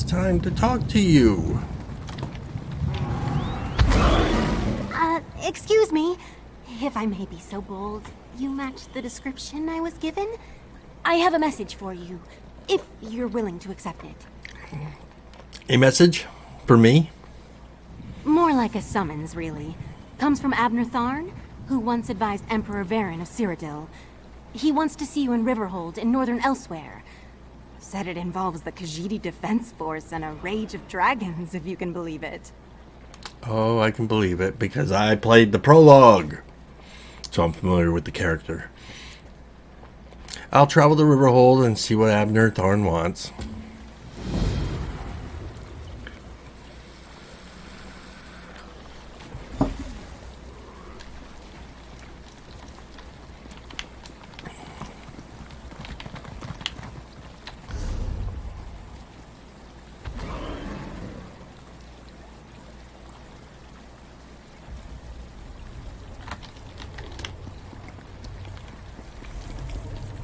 time to talk to you. Excuse me. If I may be so bold, you match the description I was given? I have a message for you, if you're willing to accept it. A message? For me? More like a summons, really. Comes from Abnur Tharn, who once advised Emperor Varen of Cyrodiil. He wants to see you in Riverhold in northern Elsweyr. Said it involves the Khajiit Defense Force and a rage of dragons, if you can believe it. Oh, I can believe it, because I played the prologue. So I'm familiar with the character. I'll travel to Riverhold and see what Abnur Tharn wants.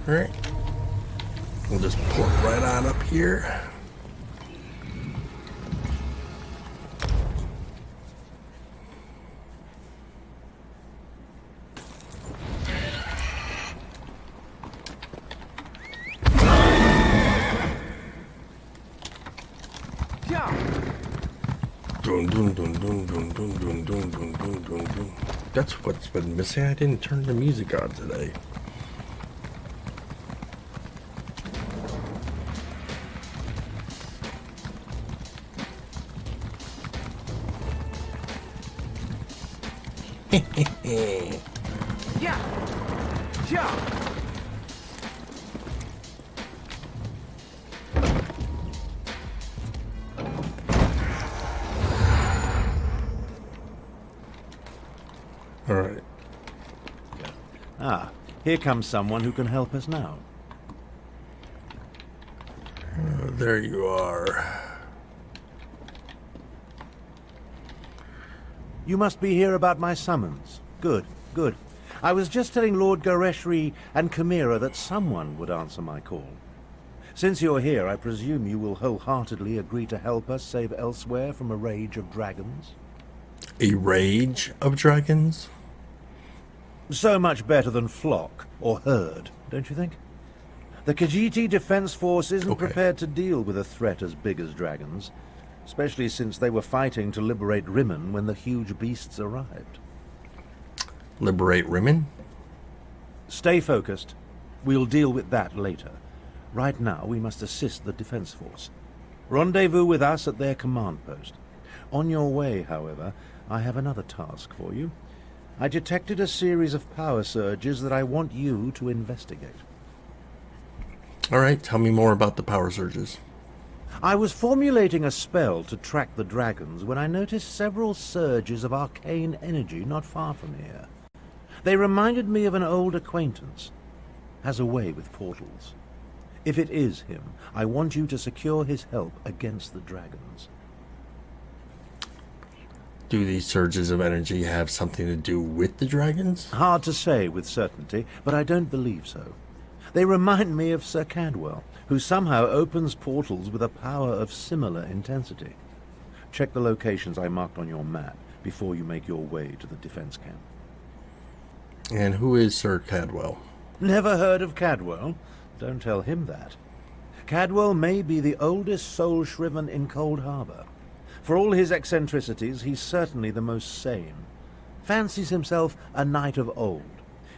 Alright. We'll just pull it right on up here. Dun, dun, dun, dun, dun, dun, dun, dun, dun, dun, dun, dun. That's what's been missing. I didn't turn the music on today. Yeah. Yeah. All right. Ah, here comes someone who can help us now. There you are. You must be here about my summons. Good, good. I was just telling Lord Gareshri and Chimera that someone would answer my call. Since you're here, I presume you will wholeheartedly agree to help us save Elsweyr from a rage of dragons? A rage of dragons? So much better than flock or herd, don't you think? The Khajiit Defense Force isn't prepared to deal with a threat as big as dragons, especially since they were fighting to liberate Rimmen when the huge beasts arrived. Liberate Rimmen? Stay focused. We'll deal with that later. Right now, we must assist the Defense Force. Rendezvous with us at their command post. On your way, however, I have another task for you. I detected a series of power surges that I want you to investigate. Alright, tell me more about the power surges. I was formulating a spell to track the dragons when I noticed several surges of arcane energy not far from here. They reminded me of an old acquaintance. Has a way with portals. If it is him, I want you to secure his help against the dragons. Do these surges of energy have something to do with the dragons? Hard to say with certainty, but I don't believe so. They remind me of Sir Cadwell, who somehow opens portals with a power of similar intensity. Check the locations I marked on your map before you make your way to the defense camp. And who is Sir Cadwell? Never heard of Cadwell? Don't tell him that. Cadwell may be the oldest soul shriven in Cold Harbor. For all his eccentricities, he's certainly the most sane. Fancies himself a knight of old.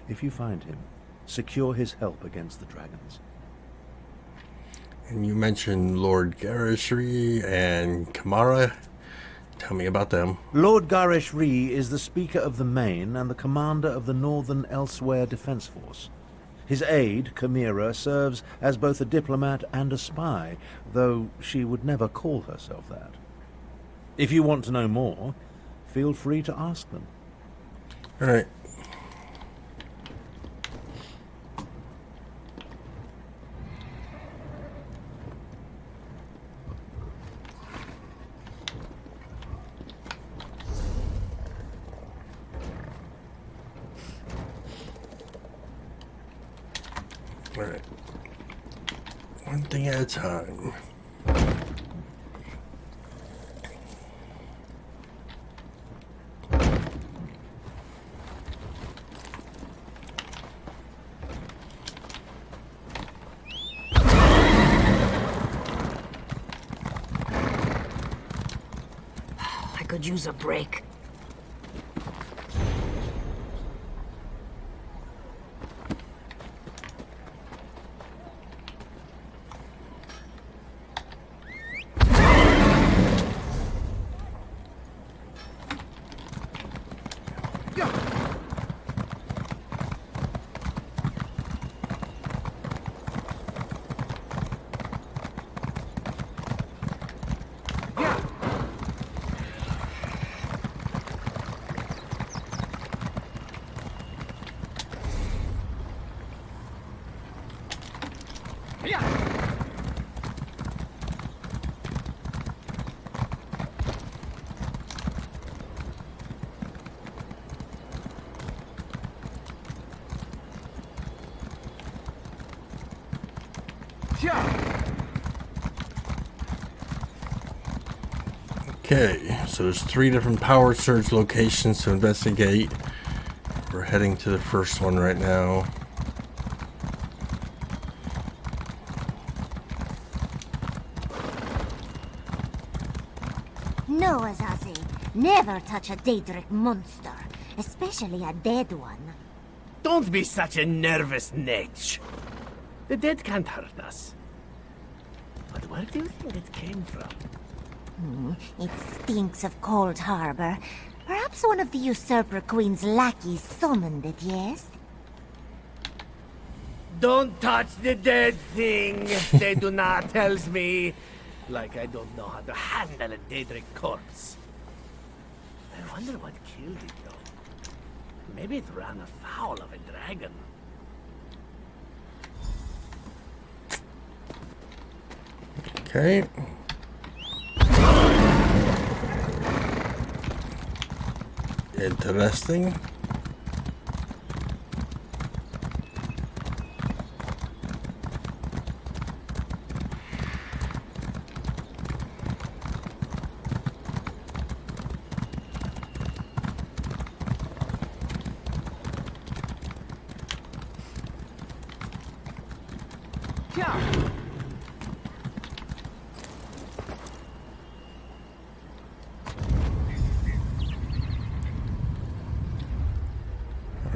If you find him, secure his help against the dragons. And you mentioned Lord Gareshri and Chimera. Tell me about them. Lord Gareshri is the Speaker of the Main and the commander of the Northern Elsweyr Defense Force. His aide, Chimera, serves as both a diplomat and a spy, though she would never call herself that. If you want to know more, feel free to ask them. All right. All right. One thing at a time. could use a break. Okay, so there's 3 different power surge locations to investigate. We're heading to the first one right now. No, Azazi. Never touch a Daedric monster, especially a dead one. Don't be such a nervous Nage. The dead can't hurt us. But where do you think it came from? It stinks of Cold Harbor. Perhaps one of the Usurper Queen's lackeys summoned it, yes? Don't touch the dead thing, they do not, tells me. Like I don't know how to handle a Daedric corpse. I wonder what killed it, though. Maybe it ran afoul of a dragon. Okay. Interesting.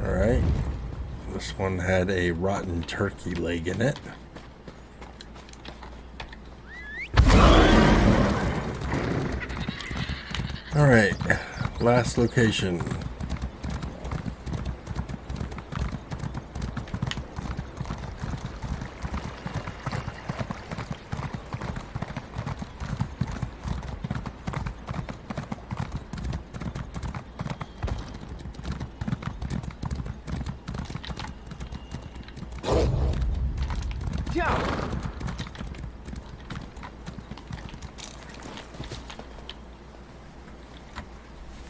Alright. This one had a rotten turkey leg in it. Alright. Last location.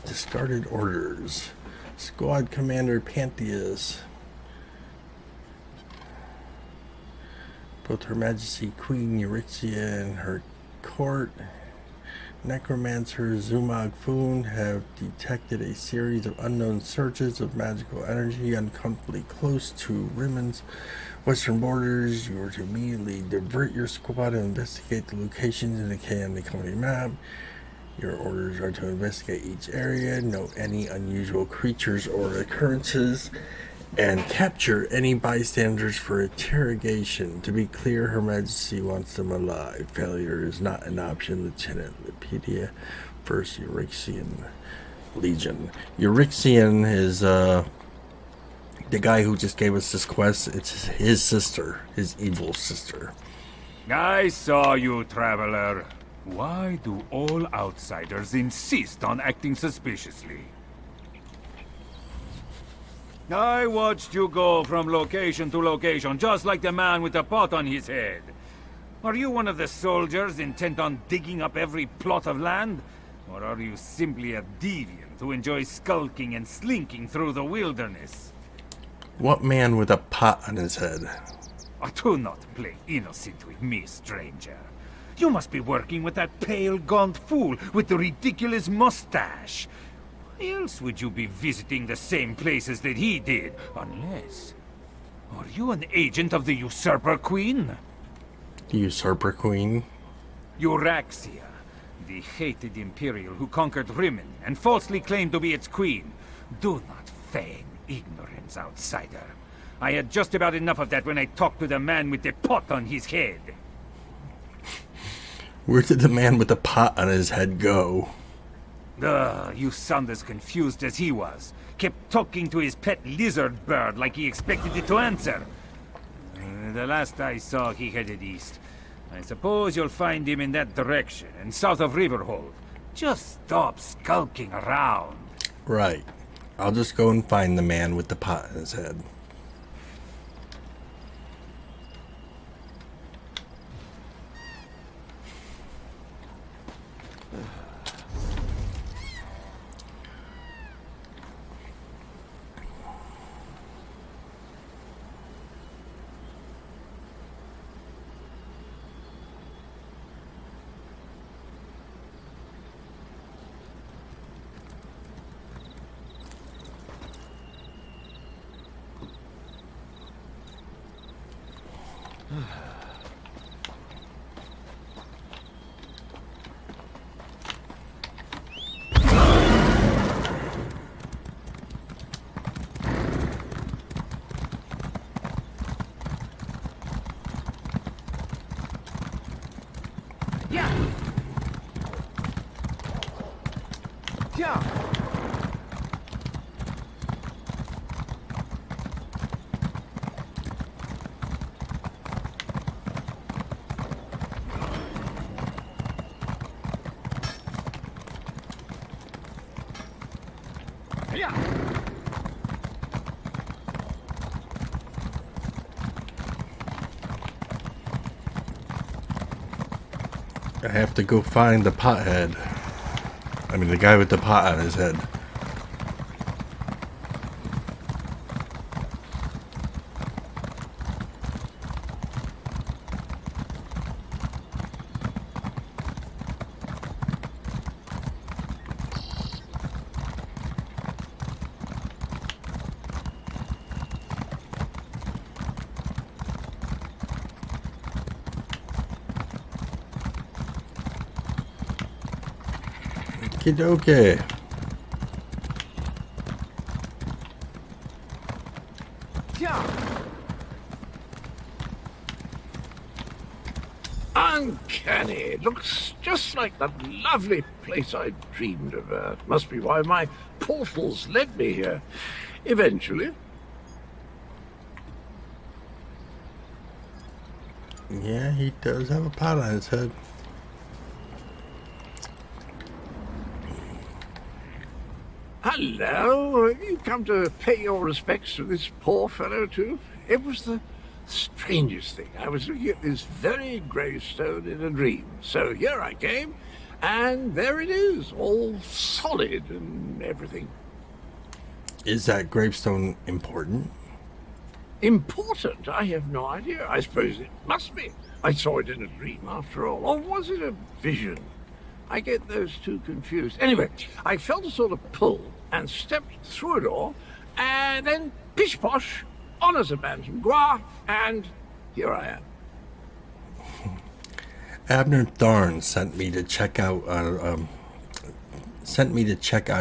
Discarded orders. Squad Commander Pantheus. Both Her Majesty Queen Euryxia and her court, Necromancer Zumag Foon, have detected a series of unknown surges of magical energy uncomfortably close to Rimmen's western borders. You are to immediately divert your squad and investigate the locations indicated on the company map. Your orders are to investigate each area, note any unusual creatures or occurrences, and capture any bystanders for interrogation. To be clear, Her Majesty wants them alive. Failure is not an option, Lieutenant Lipedia, 1st Euryxian Legion. Euryxian is the guy who just gave us this quest. It's his sister, his evil sister. I saw you, traveler. Why do all outsiders insist on acting suspiciously? I watched you go from location to location, just like the man with the pot on his head. Are you one of the soldiers intent on digging up every plot of land? Or are you simply a deviant who enjoys skulking and slinking through the wilderness? What man with a pot on his head? Do not play innocent with me, stranger. You must be working with that pale, gaunt fool with the ridiculous mustache. Why else would you be visiting the same places that he did? Unless... Are you an agent of the Usurper Queen? The Usurper Queen? Euraxia, the hated Imperial who conquered Rimmen and falsely claimed to be its queen. Do not feign ignorance, outsider. I had just about enough of that when I talked to the man with the pot on his head. Where did the man with the pot on his head go? You sound as confused as he was. Kept talking to his pet lizard bird like he expected it to answer. The last I saw, he headed east. I suppose you'll find him in that direction, and south of Riverhold. Just stop skulking around. Right. I'll just go and find the man with the pot in his head. I have to go find the pothead. I mean, the guy with the pot on his head. Okay. Uncanny. Looks just like that lovely place I dreamed of. Must be why my portals led me here. Eventually. Yeah, he does have a pot on his head. Hello. Have you come to pay your respects to this poor fellow, too? It was the strangest thing. I was looking at this very gravestone in a dream. So here I came, and there it is, all solid and everything. Is that gravestone important? Important? I have no idea. I suppose it must be. I saw it in a dream, after all. Or was it a vision? I get those two confused. Anyway, I felt a sort of pull and stepped through a door, and then pish-posh, on as a bantam gras, and here I am. Abnur Tharn sent me to check out on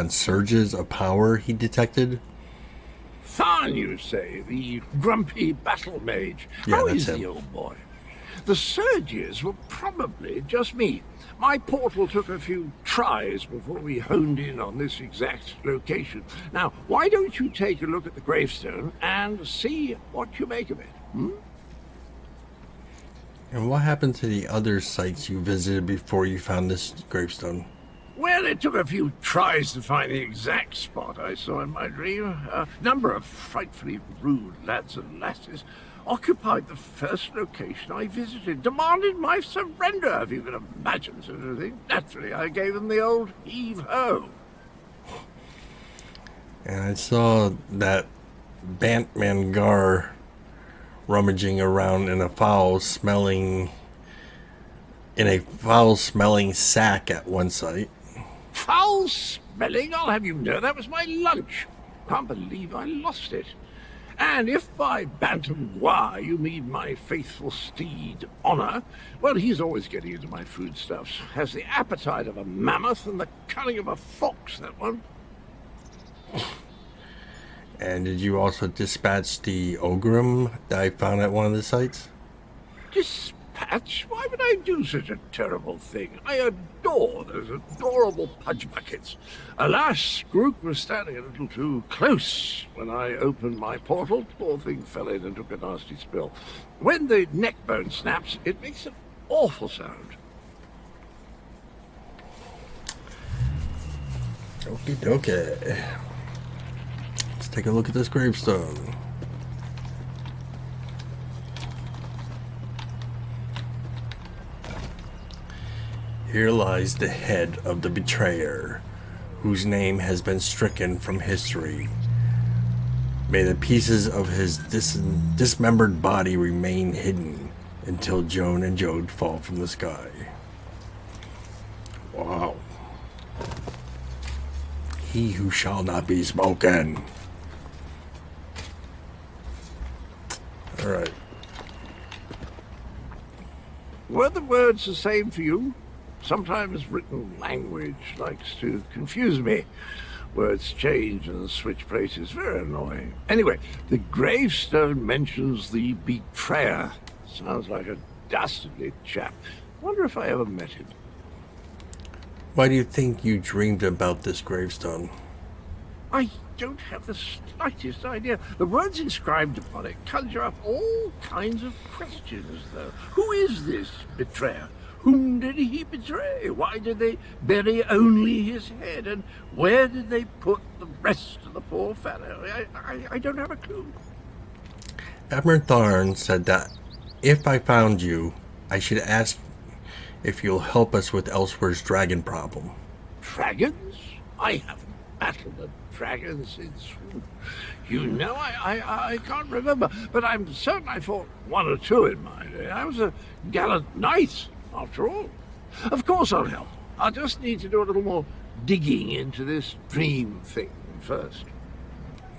surges of power he detected. Tharn, you say, the grumpy battle mage. Yeah, How that's is him. the old boy? The surges were probably just me. My portal took a few tries before we honed in on this exact location. Now, why don't you take a look at the gravestone and see what you make of it? And what happened to the other sites you visited before you found this gravestone? Well, it took a few tries to find the exact spot I saw in my dream. A number of frightfully rude lads and lasses occupied the first location I visited, demanded my surrender, if you can imagine such a thing. Naturally, I gave them the old heave-ho. And I saw that Bantman Gar rummaging around in a foul-smelling sack at one site. Foul-smelling? I'll have you know that was my lunch. Can't believe I lost it. And if by bantam gua you mean my faithful steed, Honor, well, he's always getting into my foodstuffs. Has the appetite of a mammoth and the cunning of a fox, that one. And did you also dispatch the Ogrim that I found at one of the sites? Dispatch? Why would I do such a terrible thing? I adore those adorable pudge buckets. Alas, Grook was standing a little too close when I opened my portal. Poor thing fell in and took a nasty spill. When the neck bone snaps, it makes an awful sound. Okie dokie. Let's take a look at this gravestone. Here lies the head of the betrayer, whose name has been stricken from history. May the pieces of his dismembered body remain hidden until Joan and Jode fall from the sky. Wow. He who shall not be spoken. Alright. Were the words the same for you? Sometimes written language likes to confuse me. Words change and switch places. Very annoying. Anyway, the gravestone mentions the betrayer. Sounds like a dastardly chap. Wonder if I ever met him. Why do you think you dreamed about this gravestone? I don't have the slightest idea. The words inscribed upon it conjure up all kinds of questions, though. Who is this betrayer? Whom did he betray? Why did they bury only his head? And where did they put the rest of the poor fellow? I don't have a clue. Abnur Tharn said that if I found you, I should ask if you'll help us with Elsweyr's dragon problem. Dragons? I haven't battled a dragon since... You know, I can't remember, but I'm certain I fought one or two in my day. I was a gallant knight, after all. Of course I'll help. I'll just need to do a little more digging into this dream thing first.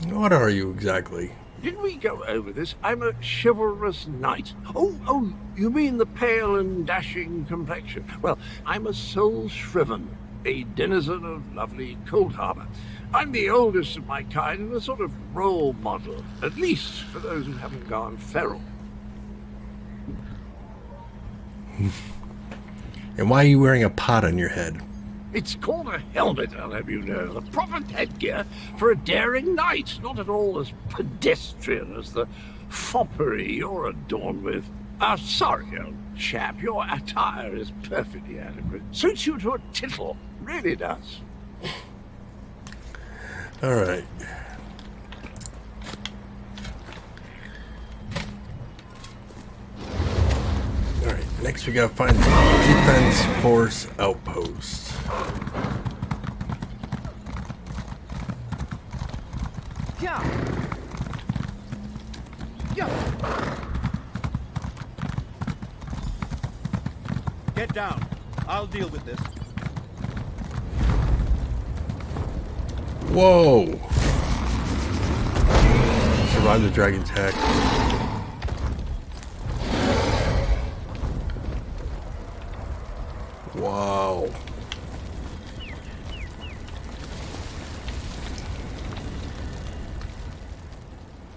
What are you exactly? Didn't we go over this? I'm a chivalrous knight. Oh, you mean the pale and dashing complexion? Well, I'm a soul shriven, a denizen of lovely Cold Harbor. I'm the oldest of my kind and a sort of role model, at least for those who haven't gone feral. And why are you wearing a pot on your head? It's called a helmet, I'll have you know. The proper headgear for a daring knight, not at all as pedestrian as the foppery you're adorned with. Sorry, old chap, your attire is perfectly adequate. Suits you to a tittle, really does. Alright. Alright, next we gotta find the Defense Force Outpost. Get down. I'll deal with this. Whoa! Survive the dragon attack. Wow.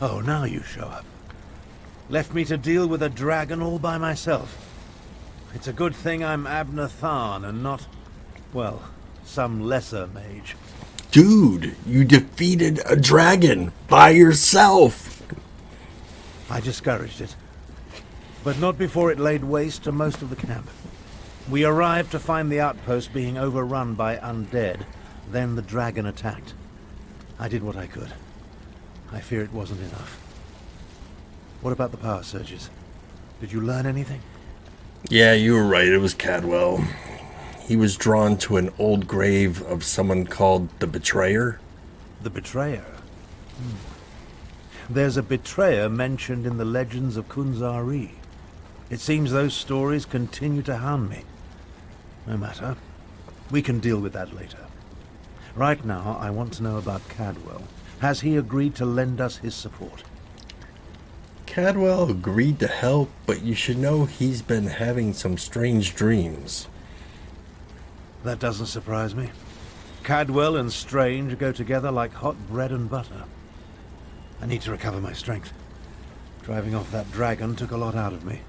Oh, now you show up. Left me to deal with a dragon all by myself. It's a good thing I'm Abnur Tharn and not, well, some lesser mage. Dude, you defeated a dragon by yourself! I discouraged it, but not before it laid waste to most of the camp. We arrived to find the outpost being overrun by undead. Then the dragon attacked. I did what I could. I fear it wasn't enough. What about the power surges? Did you learn anything? Yeah, you were right. It was Cadwell. He was drawn to an old grave of someone called the Betrayer. The Betrayer? There's a betrayer mentioned in the legends of Khunzar-ri. It seems those stories continue to hound me. No matter. We can deal with that later. Right now, I want to know about Cadwell. Has he agreed to lend us his support? Cadwell agreed to help, but you should know he's been having some strange dreams. That doesn't surprise me. Cadwell and Strange go together like hot bread and butter. I need to recover my strength. Driving off that dragon took a lot out of me.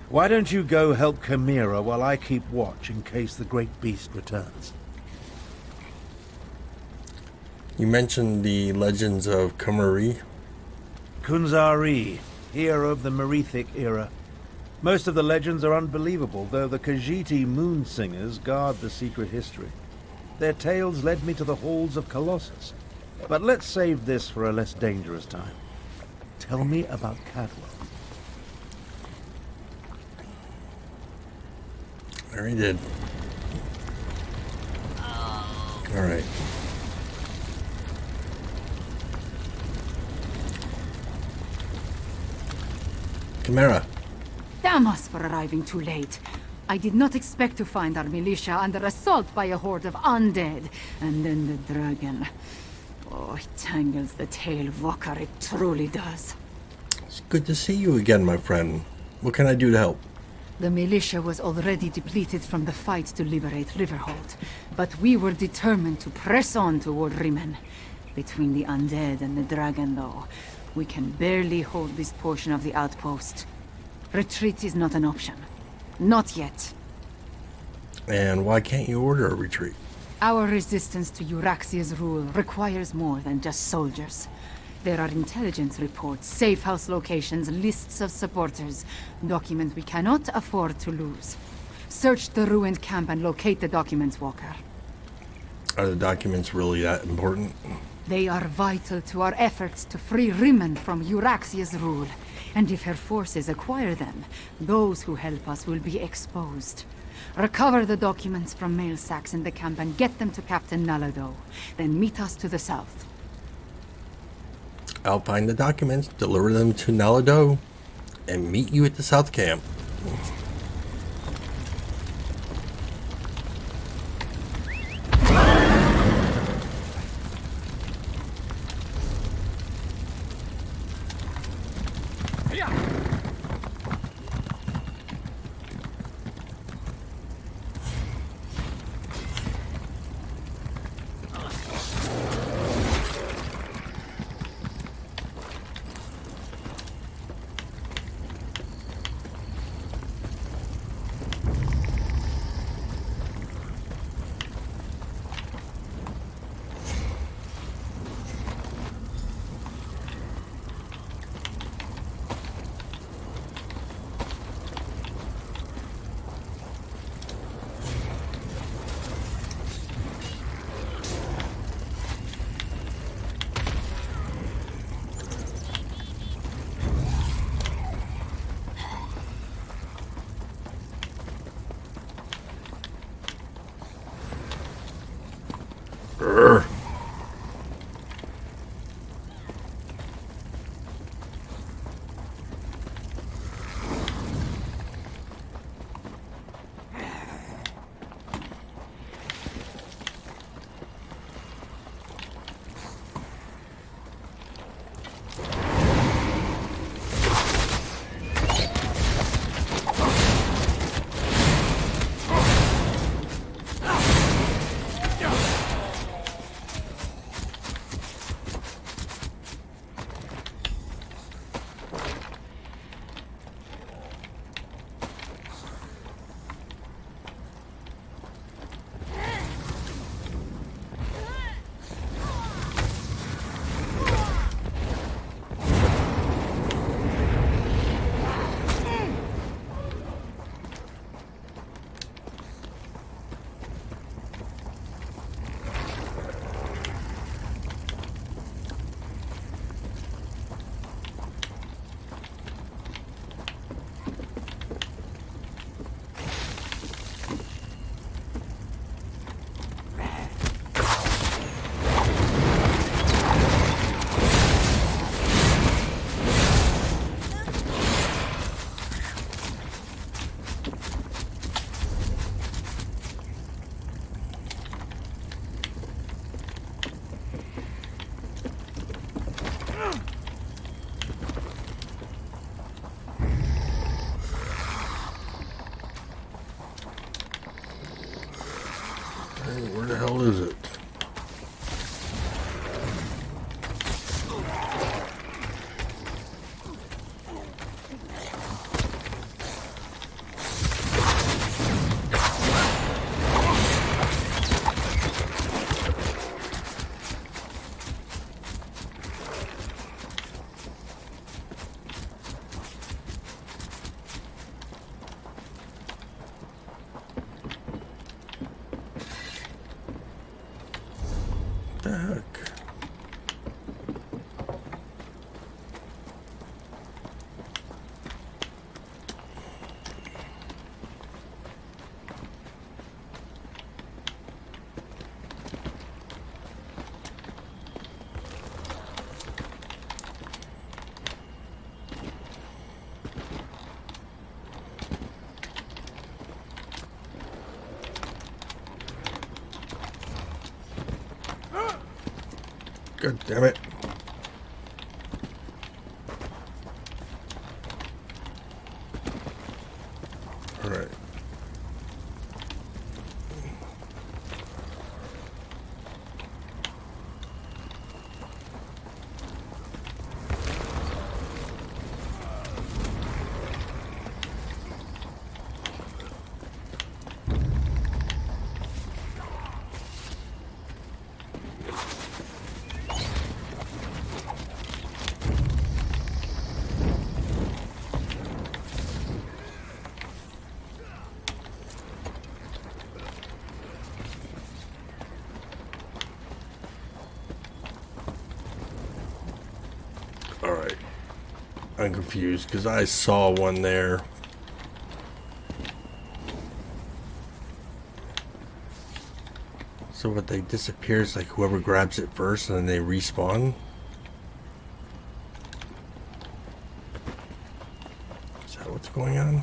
Why don't you go help Chimera while I keep watch in case the great beast returns? You mentioned the legends of khunzar-ri. Khunzar-ri, hero of the Merethic era. Most of the legends are unbelievable, though the Khajiiti moon singers guard the secret history. Their tales led me to the halls of Colossus. But let's save this for a less dangerous time. Tell me about Cadwell. There he did. Alright. Chimera. Damn us for arriving too late. I did not expect to find our militia under assault by a horde of undead. And then the dragon. Oh, it tangles the tail, Vokar, it truly does. It's good to see you again, my friend. What can I do to help? The militia was already depleted from the fight to liberate Riverhold, but we were determined to press on toward Rimmen. Between the undead and the dragon, though, we can barely hold this portion of the outpost. Retreat is not an option. Not yet. And why can't you order a retreat? Our resistance to Euraxia's rule requires more than just soldiers. There are intelligence reports, safe house locations, lists of supporters, documents we cannot afford to lose. Search the ruined camp and locate the documents, Walker. Are the documents really that important? They are vital to our efforts to free Rimmen from Euraxia's rule. And if her forces acquire them, those who help us will be exposed. Recover the documents from mail sacks in the camp and get them to Captain Nalado. Then meet us to the south. I'll find the documents, deliver them to Nalado, and meet you at the south camp. Urgh. Alright, where the hell is it? The heck? God damn it. All right. Alright. I'm confused because I saw one there. So what, they disappear, it's like whoever grabs it first and then they respawn? Is that what's going on?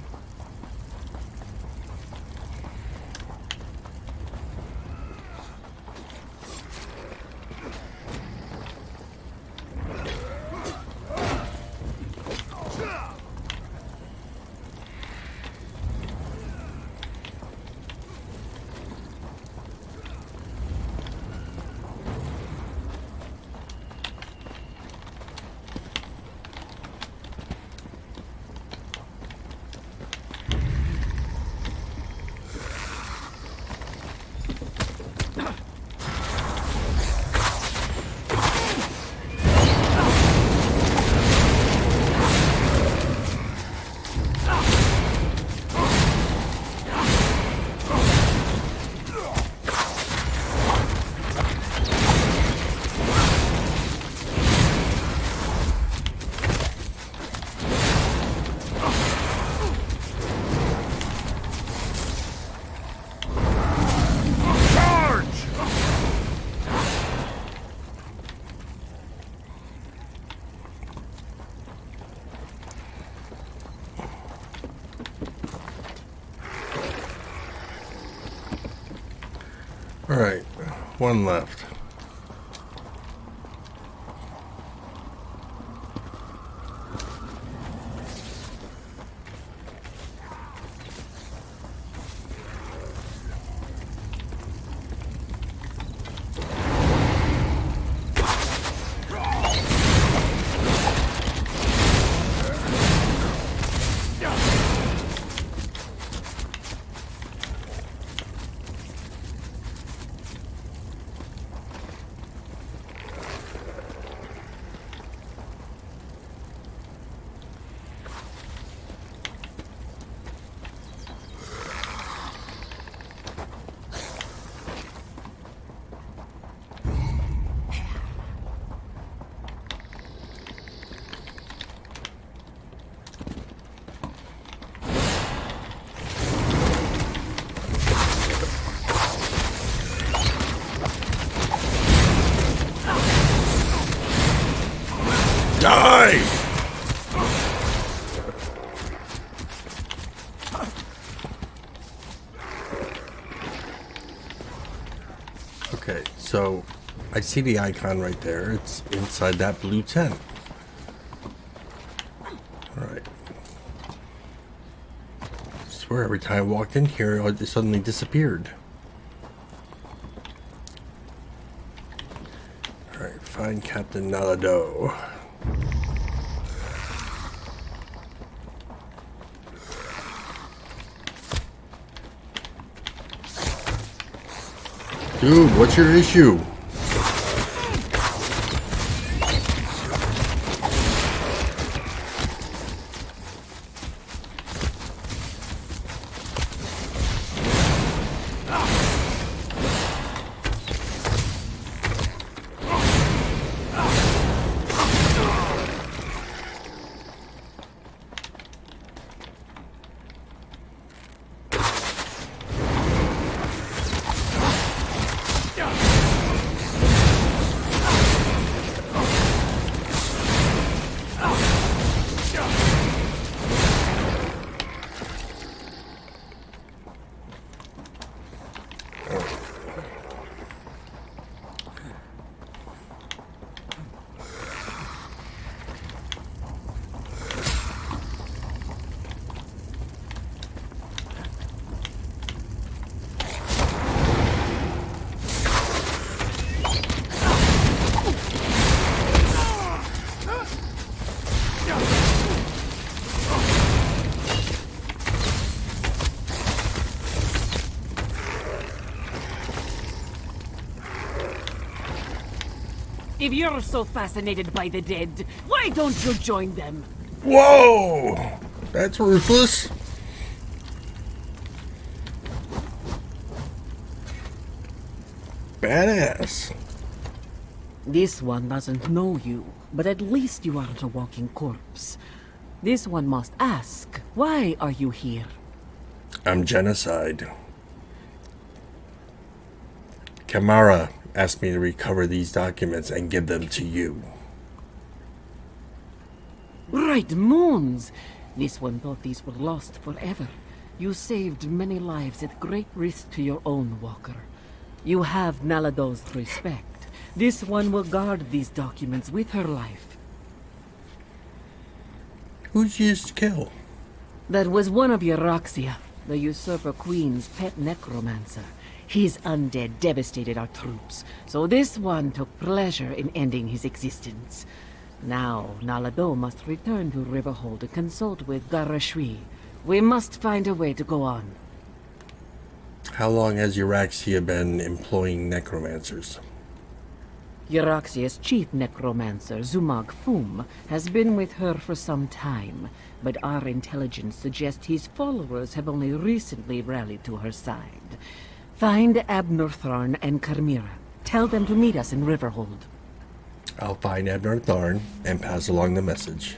Alright, one left. Die! Okay, so I see the icon right there. It's inside that blue tent. Alright. I swear every time I walked in here, it suddenly disappeared. find Captain Nalado. Dude, what's your issue? If you're so fascinated by the dead, why don't you join them? Whoa! That's ruthless. Badass. This one doesn't know you, but at least you aren't a walking corpse. This one must ask, why are you here? I'm genocide. Kamara asked me to recover these documents and give them to you. Right moons! This one thought these were lost forever. You saved many lives at great risk to your own walker. You have Nalado's respect. This one will guard these documents with her life. Who'd you just kill? That was one of Euroxia, the Usurper Queen's pet necromancer. His undead devastated our troops, so this one took pleasure in ending his existence. Now, Nalado must return to Riverhold to consult with khunzar-ri. We must find a way to go on. How long has Euroxia been employing necromancers? Euroxia's chief necromancer, Zumag Fum, has been with her for some time, but our intelligence suggests his followers have only recently rallied to her side. Find Abnur Tharn and Carmira. Tell them to meet us in Riverhold. I'll find Abnur Tharn and pass along the message.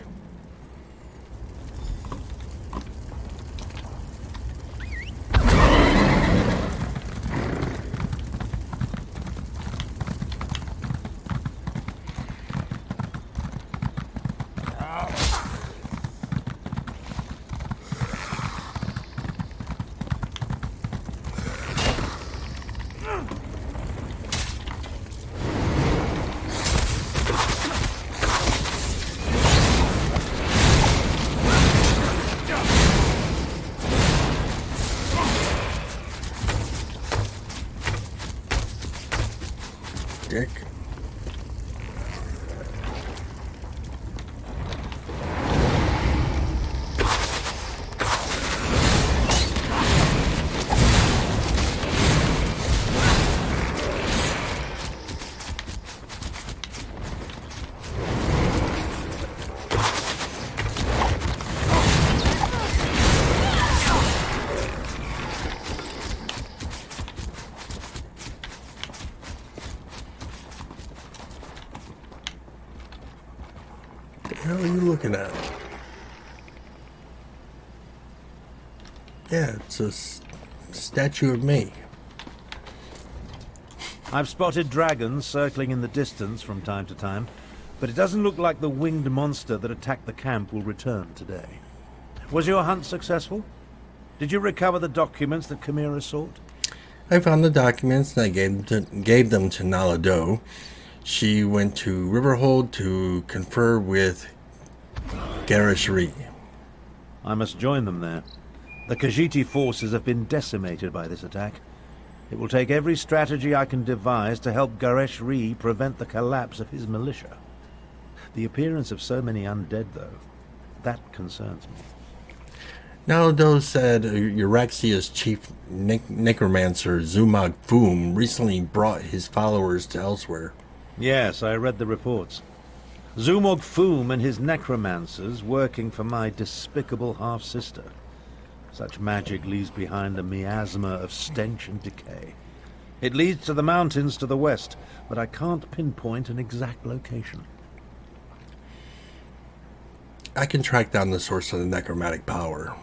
Dick. What the hell are you looking at? Yeah, it's a statue of me. I've spotted dragons circling in the distance from time to time, but it doesn't look like the winged monster that attacked the camp will return today. Was your hunt successful? Did you recover the documents that Chimera sought? I found the documents and I gave them to Nalado. She went to Riverhold to confer with khunzar-ri. I must join them there. The Khajiit forces have been decimated by this attack. It will take every strategy I can devise to help khunzar-ri prevent the collapse of his militia. The appearance of so many undead, though, that concerns me. Now, those said Euraxia's chief necromancer, Zumog Foom, recently brought his followers to Elsweyr. Yes, I read the reports. Zumog Foom and his necromancers working for my despicable half-sister. Such magic leaves behind a miasma of stench and decay. It leads to the mountains to the west, but I can't pinpoint an exact location. I can track down the source of the necromantic power.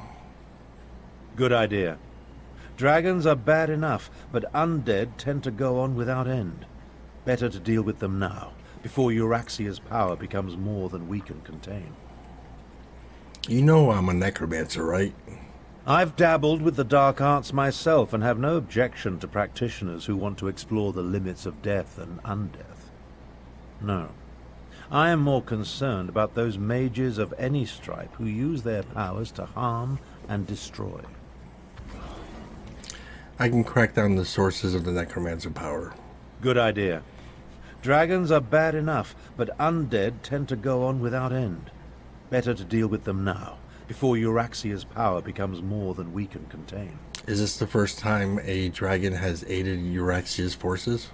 Good idea. Dragons are bad enough, but undead tend to go on without end. Better to deal with them now, before Euraxia's power becomes more than we can contain. You know I'm a necromancer, right? I've dabbled with the dark arts myself and have no objection to practitioners who want to explore the limits of death and undeath. No. I am more concerned about those mages of any stripe who use their powers to harm and destroy. I can crack down the sources of the necromancer power. Good idea. Dragons are bad enough, but undead tend to go on without end. Better to deal with them now, before Euraxia's power becomes more than we can contain. Is this the first time a dragon has aided Euraxia's forces?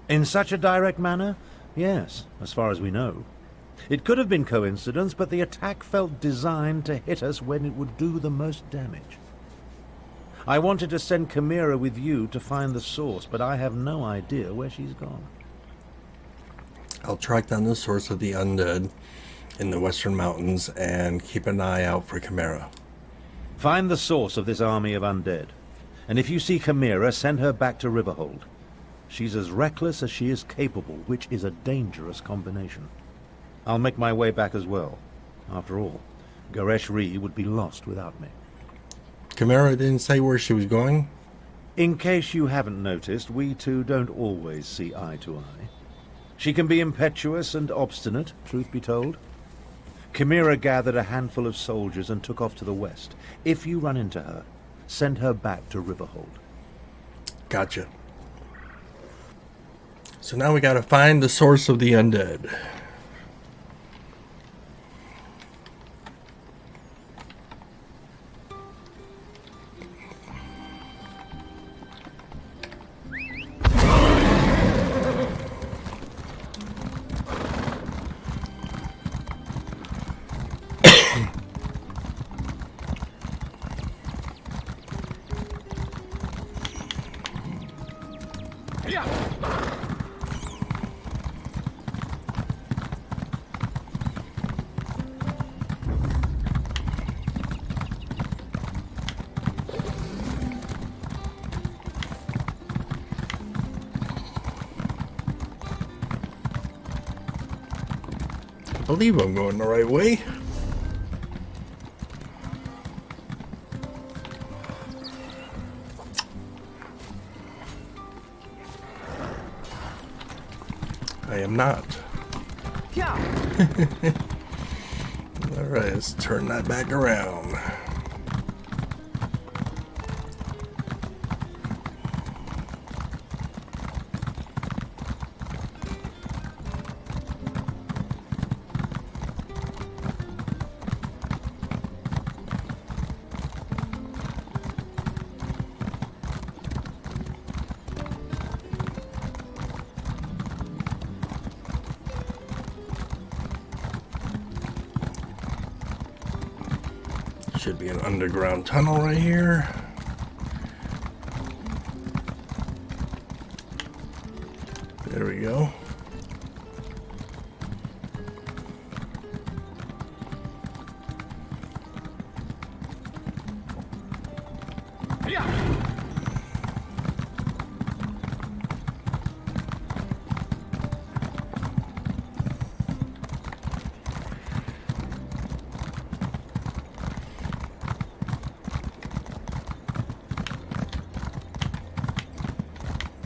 In such a direct manner? Yes, as far as we know. It could have been coincidence, but the attack felt designed to hit us when it would do the most damage. I wanted to send Chimera with you to find the source, but I have no idea where she's gone. I'll track down the source of the undead in the western mountains and keep an eye out for Chimera. Find the source of this army of undead. And if you see Chimera, send her back to Riverhold. She's as reckless as she is capable, which is a dangerous combination. I'll make my way back as well. After all, khunzar-ri would be lost without me. Chimera didn't say where she was going? In case you haven't noticed, we two don't always see eye to eye. She can be impetuous and obstinate, truth be told. Chimera gathered a handful of soldiers and took off to the west. If you run into her, send her back to Riverhold. Gotcha. So now we gotta find the source of the undead. I believe I'm going the right way. I am not. Alright, let's turn that back around. Should be an underground tunnel right here. There we go.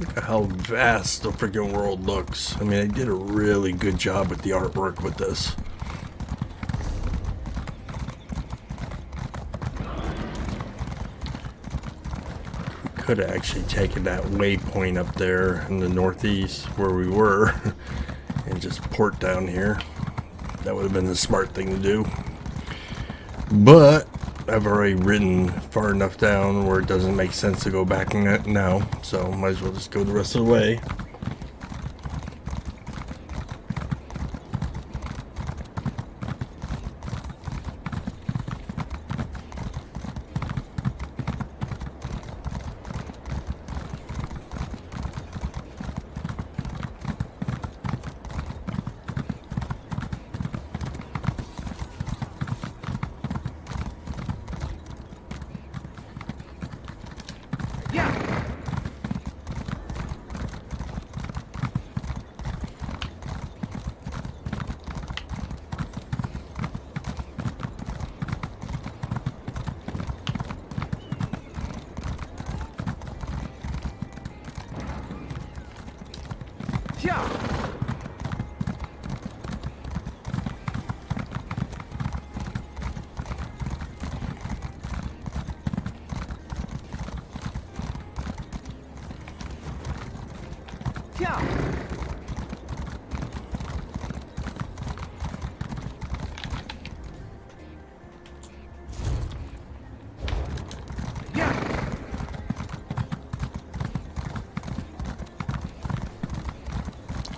Look at how vast the freaking world looks. I mean, they did a really good job with the artwork with this. could have actually taken that waypoint up there in the northeast where we were and just port down here. That would have been the smart thing to do. But I've already ridden far enough down where it doesn't make sense to go back in it now, so might as well just go the rest of the way.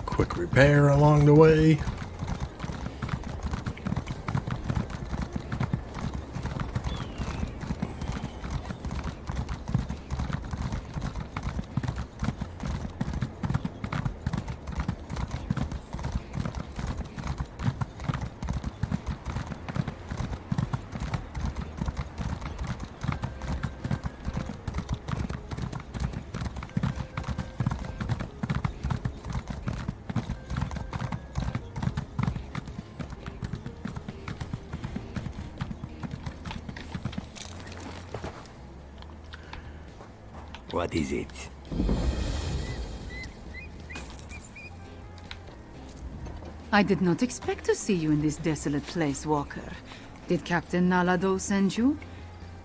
Quick repair along the way. What is it? I did not expect to see you in this desolate place, Walker. Did Captain Nalado send you?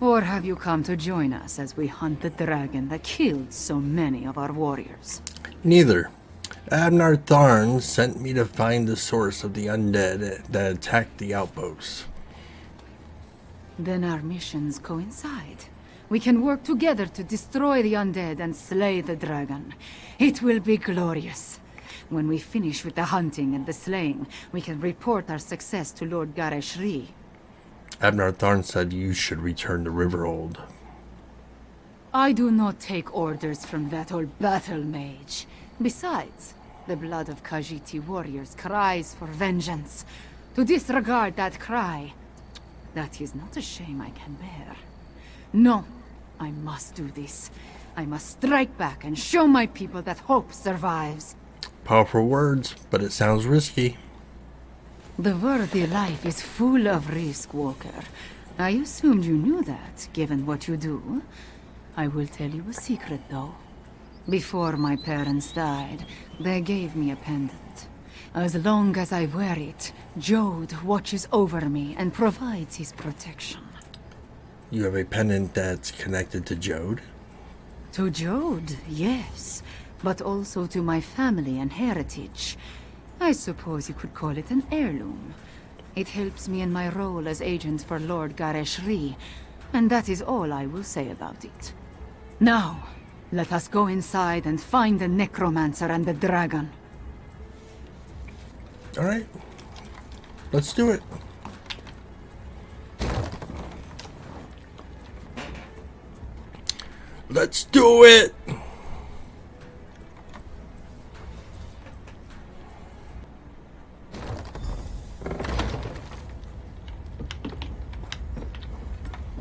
Or have you come to join us as we hunt the dragon that killed so many of our warriors? Neither. Abnur Tharn sent me to find the source of the undead that attacked the outposts. Then our missions coincide. We can work together to destroy the undead and slay the dragon. It will be glorious. When we finish with the hunting and the slaying, we can report our success to Lord khunzar-ri. Abnur Tharn said you should return to Riverhold. I do not take orders from that old battle mage. Besides, the blood of Khajiiti warriors cries for vengeance. To disregard that cry, that is not a shame I can bear. No, I must do this. I must strike back and show my people that hope survives. Powerful words, but it sounds risky. The worthy life is full of risk, Walker. I assumed you knew that, given what you do. I will tell you a secret, though. Before my parents died, they gave me a pendant. As long as I wear it, Jode watches over me and provides his protection. You have a pendant that's connected to Jode? To Jode, yes. But also to my family and heritage. I suppose you could call it an heirloom. It helps me in my role as agent for Lord khunzar-ri, and that is all I will say about it. Now, let us go inside and find the Necromancer and the dragon. Alright. Let's do it. Let's do it!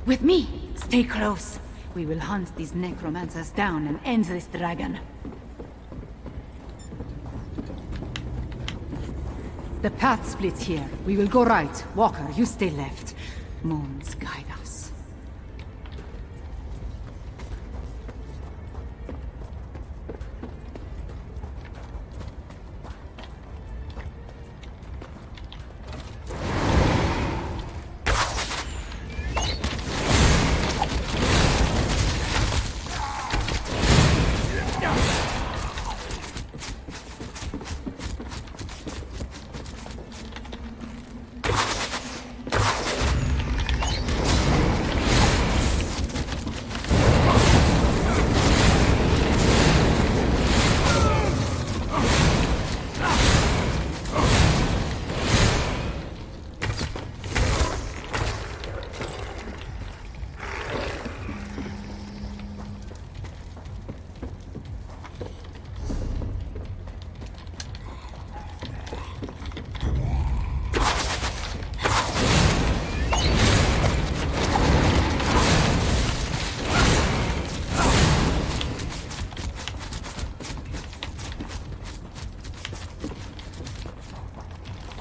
With me! Stay close. We will hunt these necromancers down and end this dragon. The path splits here. We will go right. Walker, you stay left. Moons guide us.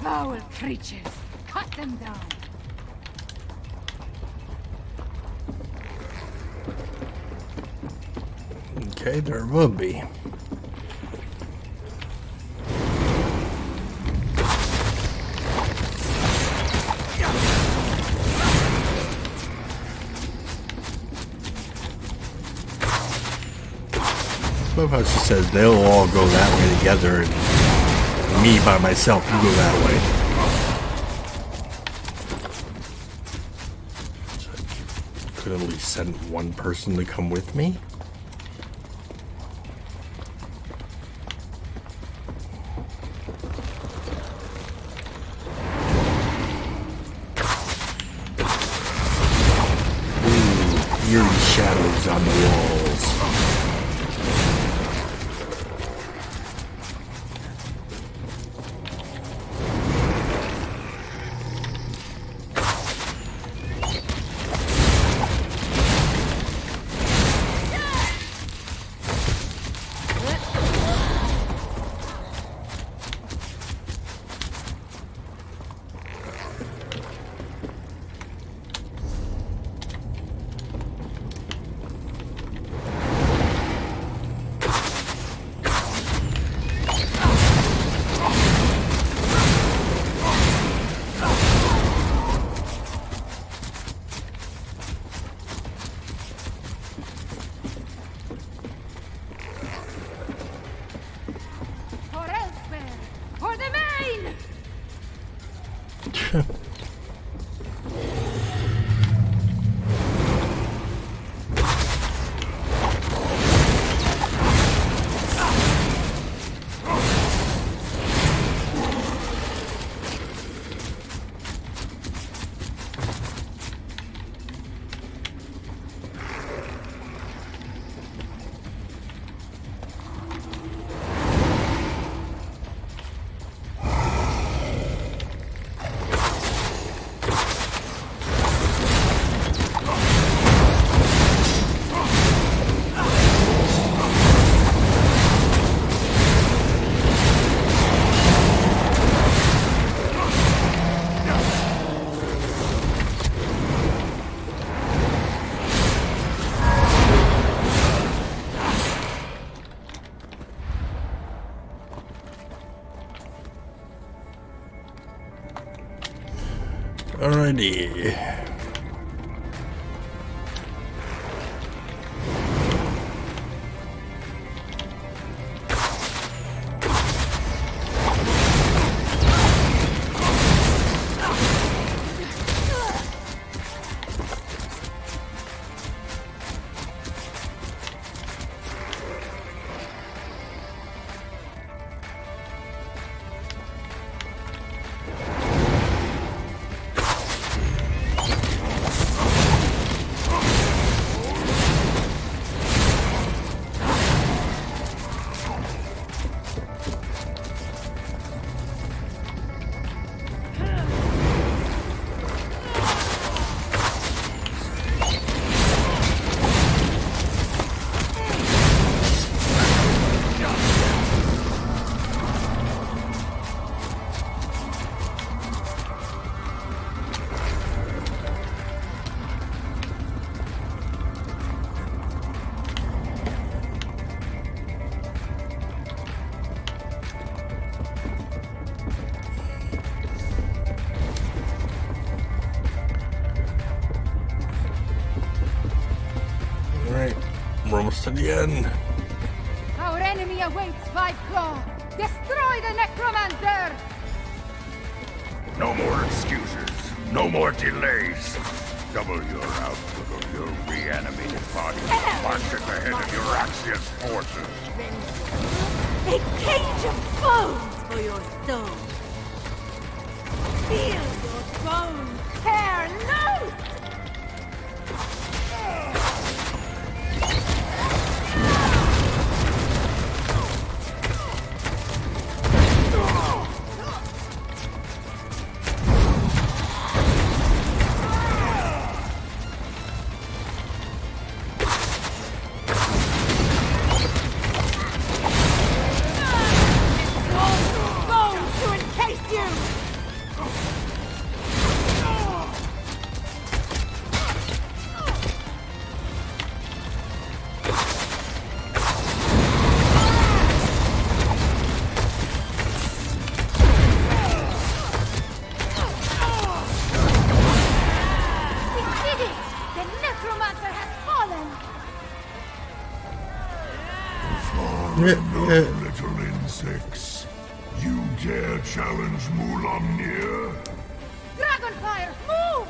Foul creatures! Cut them down! Okay, there will be. Love how she says they'll all go that way together, and me by myself can go that way. So I could at least send one person to come with me. Ooh, eerie shadows on the walls. For Elsweyr! For the main! Alrighty. Alright, we're almost to the end. Our enemy awaits by claw! Destroy the Necromancer! No more excuses. No more delays. Double your output of your reanimated body. March at the head of your Axios forces. A cage of bones for your soul. Feel your bones tear loose! Bones to encase you! little insects. You dare challenge Mulamnir? Dragonfire, move!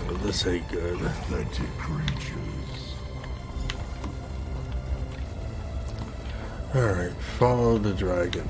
Oh, this ain't good. Pathetic creatures. Alright, follow the dragon.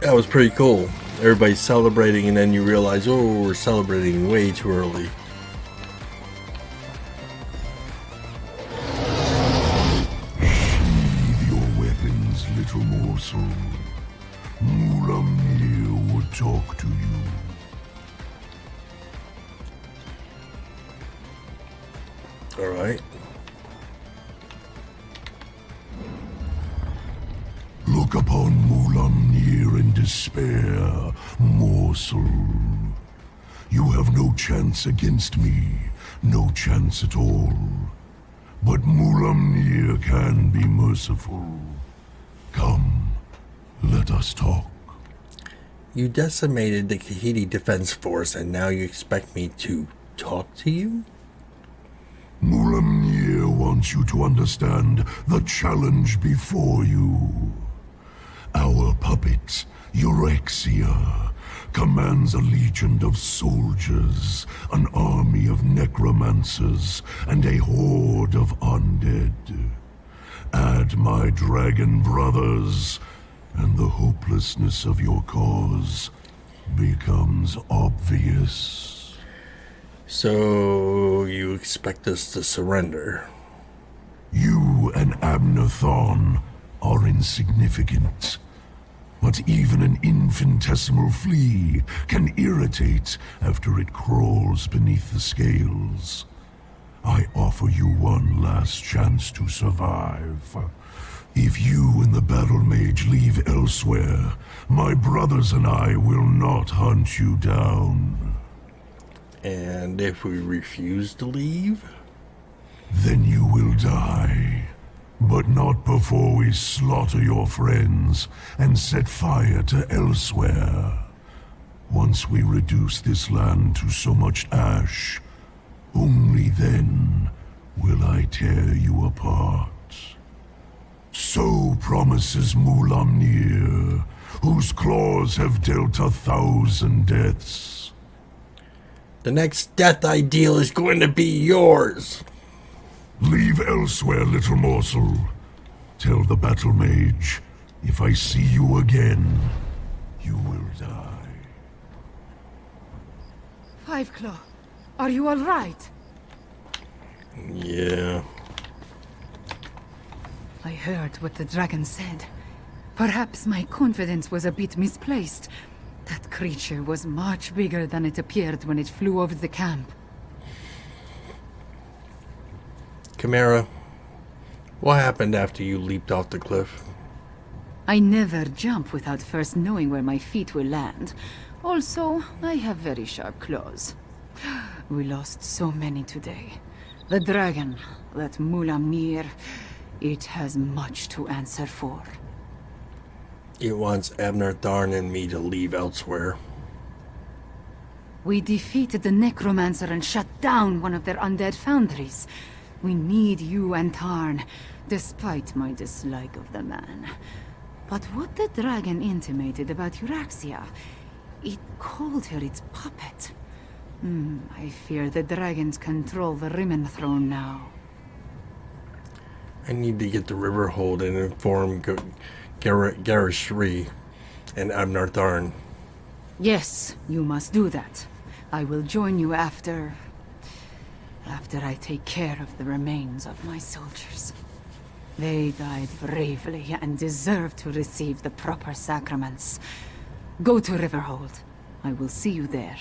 That was pretty cool. Everybody's celebrating, and then you realize, oh, we're celebrating way too early. Sheathe your weapons, little morsel. Mulamnir would talk to you. Alright. Look upon Mulamnir in despair, morsel. You have no chance against me, no chance at all. But Mulamnir can be merciful. Come, let us talk. You decimated the Kahiti Defense Force, and now you expect me to talk to you? Mulamnir wants you to understand the challenge before you. Our puppet, Eurexia, commands a legion of soldiers, an army of necromancers, and a horde of undead. Add my dragon brothers, and the hopelessness of your cause becomes obvious. So, you expect us to surrender? You and Abnur Tharn are insignificant. But even an infinitesimal flea can irritate after it crawls beneath the scales. I offer you one last chance to survive. If you and the battle mage leave Elsweyr, my brothers and I will not hunt you down. And if we refuse to leave? Then you will die. But not before we slaughter your friends and set fire to Elsweyr. Once we reduce this land to so much ash, only then will I tear you apart. So promises Mulamnir, whose claws have dealt 1,000 deaths. The next death ideal is going to be yours! Leave Elsweyr, little morsel. Tell the battle mage, if I see you again, you will die. Fiveclaw, are you all right? Yeah. I heard what the dragon said. Perhaps my confidence was a bit misplaced. That creature was much bigger than it appeared when it flew over the camp. Chimera, what happened after you leaped off the cliff? I never jump without first knowing where my feet will land. Also, I have very sharp claws. We lost so many today. The dragon, that Mulamnir, it has much to answer for. It wants Abnur Tharn and me to leave Elsweyr. We defeated the Necromancer and shut down one of their undead foundries. We need you and Tharn, despite my dislike of the man. But what the dragon intimated about Eurexia, it called her its puppet. I fear the dragons control the Rimmen throne now. I need to get to Riverhold and inform Khunzar-ri and Abnur Tharn. Yes, you must do that. I will join you after I take care of the remains of my soldiers. They died bravely and deserve to receive the proper sacraments. Go to Riverhold. I will see you there.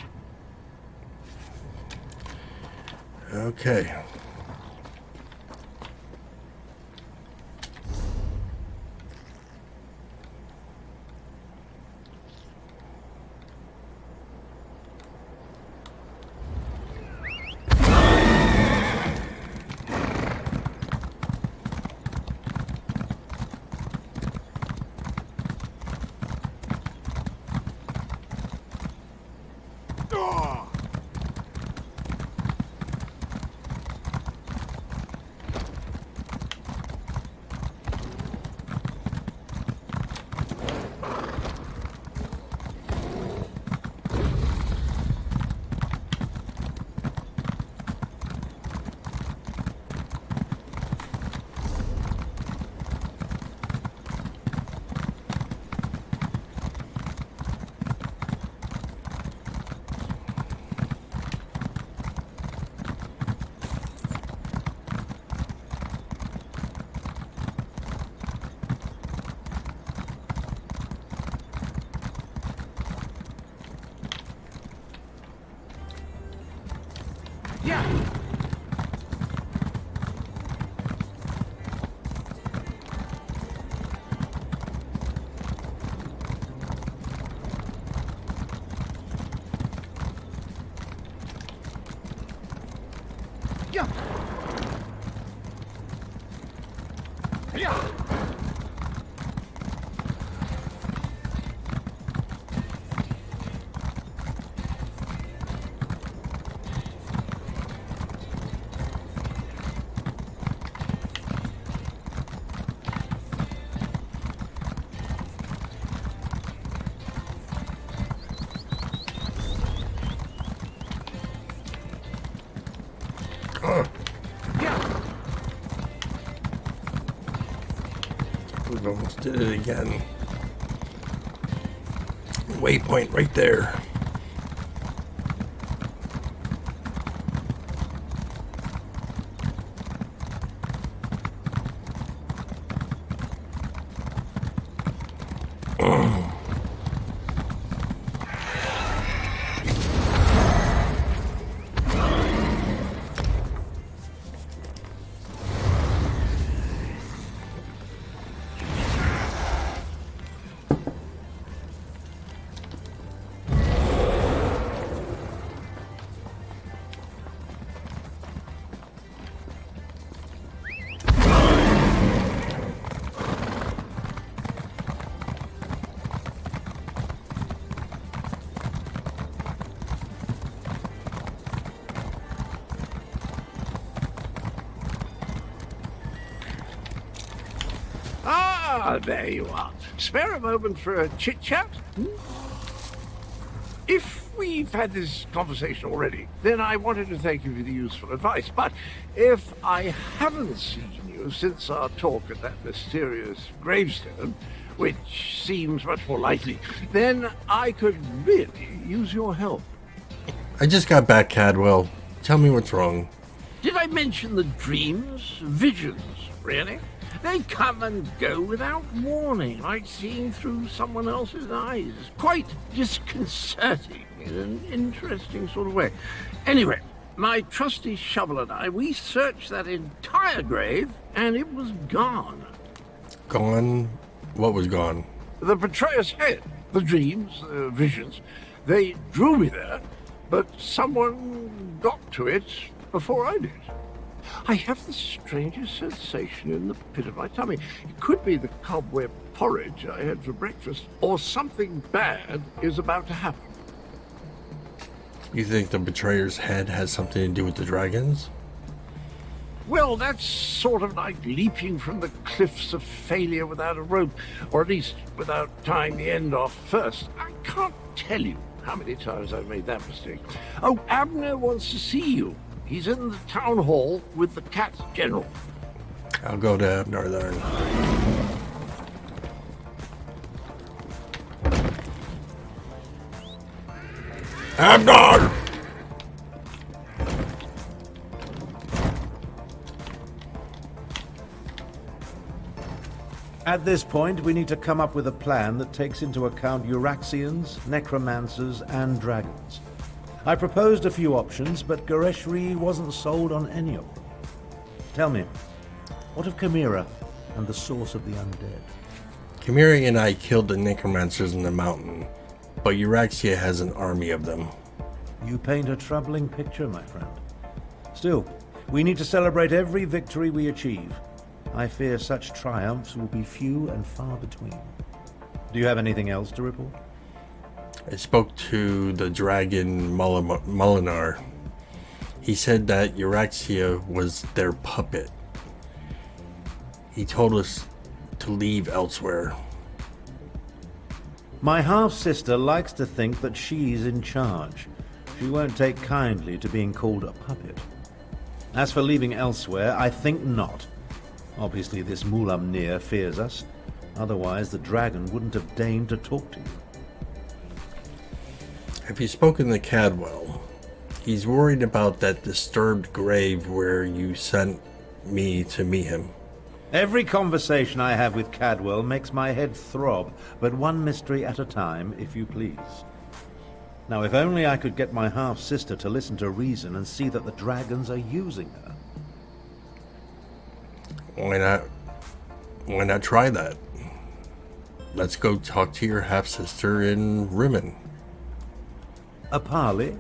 Okay. Yeah. Yeah. Yeah. Yeah. We almost did it again. Waypoint right there. Ah, there you are. Spare a moment for a chit-chat? If we've had this conversation already, then I wanted to thank you for the useful advice. But if I haven't seen you since our talk at that mysterious gravestone, which seems much more likely, then I could really use your help. I just got back, Cadwell. Tell me what's wrong. Did I mention the dreams? Visions, really? They come and go without warning, like seeing through someone else's eyes. Quite disconcerting in an interesting sort of way. Anyway, my trusty shovel and I, we searched that entire grave, and it was gone. Gone? What was gone? The betrayer's head, the dreams, the visions, they drew me there, but someone got to it before I did. I have the strangest sensation in the pit of my tummy. It could be the cobweb porridge I had for breakfast, or something bad is about to happen. You think the betrayer's head has something to do with the dragons? Well, that's sort of like leaping from the cliffs of failure without a rope, or at least without tying the end off first. I can't tell you how many times I've made that mistake. Oh, Abnur wants to see you. He's in the town hall with the cat general. I'll go to Abnur Tharn. Abnur! At this point, we need to come up with a plan that takes into account Euraxians, Necromancers, and dragons. I proposed a few options, but khunzar-ri wasn't sold on any of them. Tell me, what of Chimera and the source of the undead? Chimera and I killed the Necromancers in the mountain, but Euraxia has an army of them. You paint a troubling picture, my friend. Still, we need to celebrate every victory we achieve. I fear such triumphs will be few and far between. Do you have anything else to report? I spoke to the dragon Molinar. He said that Euraxia was their puppet. He told us to leave Elsweyr. My half-sister likes to think that she's in charge. She won't take kindly to being called a puppet. As for leaving Elsweyr, I think not. Obviously this Mulamnir fears us. Otherwise the dragon wouldn't have deigned to talk to you. Have you spoken to Cadwell? He's worried about that disturbed grave where you sent me to meet him. Every conversation I have with Cadwell makes my head throb, but one mystery at a time, if you please. Now, if only I could get my half-sister to listen to reason and see that the dragons are using her. Why not try that? Let's go talk to your half-sister in Rimmen. A parley?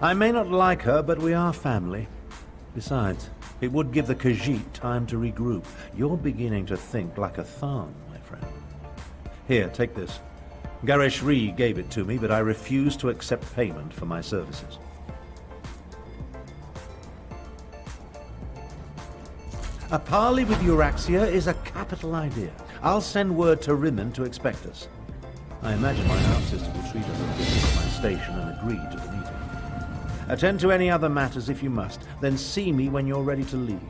I may not like her, but we are family. Besides, it would give the Khajiit time to regroup. You're beginning to think like a Tharn, my friend. Here, take this. Khunzar-ri gave it to me, but I refuse to accept payment for my services. A parley with Euraxia is a capital idea. I'll send word to Rimmen to expect us. I imagine my half-sister will treat us as visit at my station and agree to the meeting. Attend to any other matters if you must, then see me when you're ready to leave.